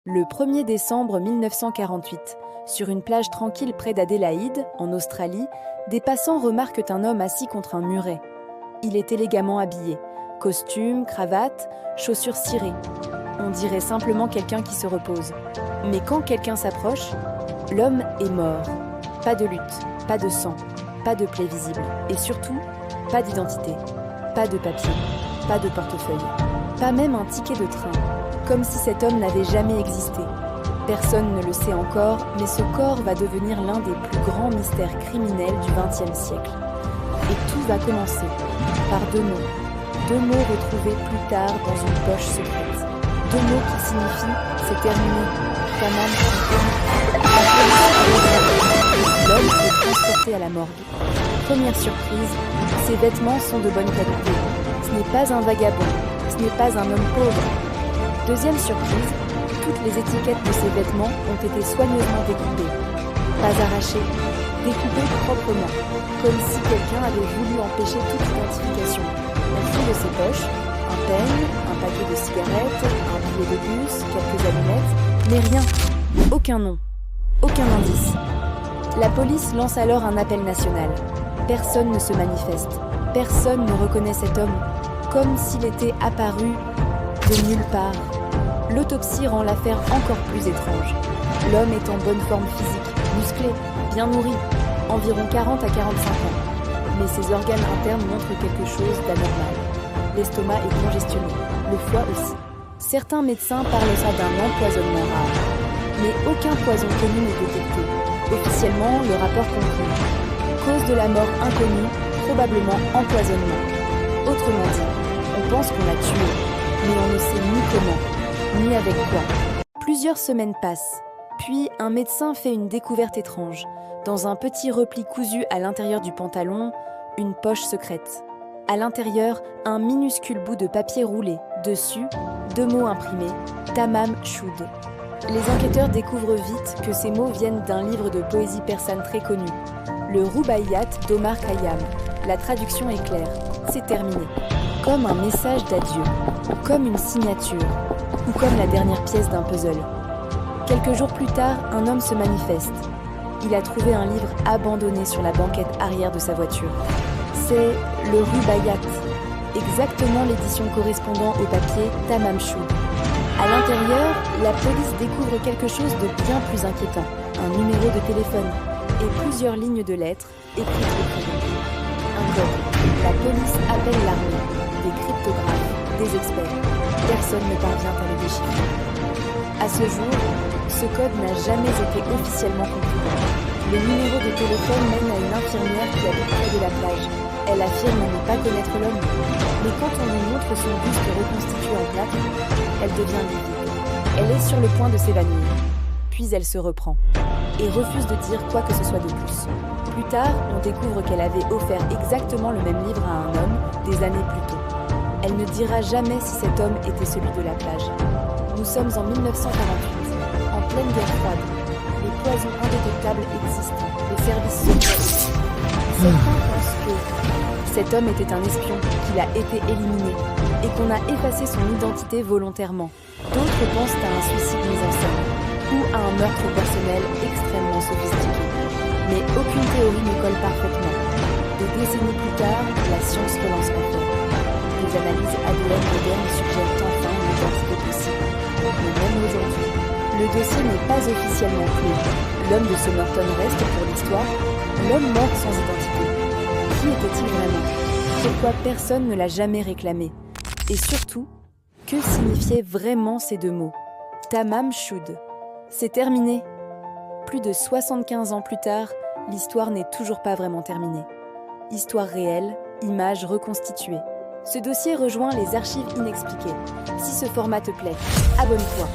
Le 1er décembre 1948, sur une plage tranquille près d'Adélaïde, en Australie, des passants remarquent un homme assis contre un muret. Il est élégamment habillé, costume, cravate, chaussures cirées. On dirait simplement quelqu'un qui se repose. Mais quand quelqu'un s'approche, l'homme est mort. Pas de lutte, pas de sang, pas de plaie visible. Et surtout, pas d'identité, pas de papier, pas de portefeuille, pas même un ticket de train. Comme si cet homme n'avait jamais existé. Personne ne le sait encore, mais ce corps va devenir l'un des plus grands mystères criminels du XXe siècle. Et tout va commencer par deux mots retrouvés plus tard dans une poche secrète. Deux mots qui signifient « c'est terminé ». L'homme est transporté à la morgue. Première surprise, ses vêtements sont de bonne qualité. Ce n'est pas un vagabond, ce n'est pas un homme pauvre. Deuxième surprise, toutes les étiquettes de ces vêtements ont été soigneusement découpées. Pas arrachées, découpées proprement, comme si quelqu'un avait voulu empêcher toute identification. Au fond de ses poches, un peigne, un paquet de cigarettes, un billet de bus, quelques allumettes, mais rien, aucun nom, aucun indice. La police lance alors un appel national. Personne ne se manifeste, personne ne reconnaît cet homme, comme s'il était apparu de nulle part. L'autopsie rend l'affaire encore plus étrange. L'homme est en bonne forme physique, musclé, bien nourri, environ 40 à 45 ans. Mais ses organes internes montrent quelque chose d'anormal. L'estomac est congestionné, le foie aussi. Certains médecins parlent ça d'un empoisonnement rare. Mais aucun poison connu n'est détecté. Officiellement, le rapport conclut. Cause de la mort inconnue, probablement empoisonnement. Autrement dit, on pense qu'on l'a tué, mais on ne sait ni comment, ni avec quoi. Plusieurs semaines passent, puis un médecin fait une découverte étrange. Dans un petit repli cousu à l'intérieur du pantalon, une poche secrète. À l'intérieur, un minuscule bout de papier roulé. Dessus, deux mots imprimés, Tamam Shud. Les enquêteurs découvrent vite que ces mots viennent d'un livre de poésie persane très connu, le Rubaiyat d'Omar Khayyam. La traduction est claire, c'est terminé. Comme un message d'adieu, comme une signature, ou comme la dernière pièce d'un puzzle. Quelques jours plus tard, un homme se manifeste. Il a trouvé un livre abandonné sur la banquette arrière de sa voiture. C'est le Rubaiyat, exactement l'édition correspondant au papier Tamam Shud. À l'intérieur, la police découvre quelque chose de bien plus inquiétant. Un numéro de téléphone et plusieurs lignes de lettres écrites au crayon. Un code. La police appelle l'armée, des cryptographes, des experts. Personne ne parvient à le déchiffrer. À ce jour, ce code n'a jamais été officiellement conclu. Le numéro de téléphone mène à une infirmière qui habite près de la plage. Elle affirme ne pas connaître l'homme, mais quand on lui montre son buste reconstitué en plaque, elle devient livide. Elle est sur le point de s'évanouir. Puis elle se reprend et refuse de dire quoi que ce soit de plus. Plus tard, on découvre qu'elle avait offert exactement le même livre à un homme des années plus tôt. Elle ne dira jamais si cet homme était celui de la plage. Nous sommes en 1948, en pleine guerre froide. Les poisons indétectables existent, les services secrets. Certains pensent que cet homme était un espion, qu'il a été éliminé et qu'on a effacé son identité volontairement. D'autres pensent à un suicide mis en scène ou à un meurtre personnel extrêmement sophistiqué. Mais aucune théorie ne colle parfaitement. Des décennies plus tard, la science relance l'affaire. Les analyses ADN modernes suggèrent enfin une identité possible. Mais même aujourd'hui, le dossier n'est pas officiellement clos. L'homme de Somerton reste pour l'histoire l'homme mort sans identité. Qui était-il vraiment? Pourquoi personne ne l'a jamais réclamé? Et surtout, que signifiaient vraiment ces deux mots? Tamam Shud. C'est terminé. Plus de 75 ans plus tard, l'histoire n'est toujours pas vraiment terminée. Histoire réelle, images reconstituées. Ce dossier rejoint les archives inexpliquées. Si ce format te plaît, abonne-toi.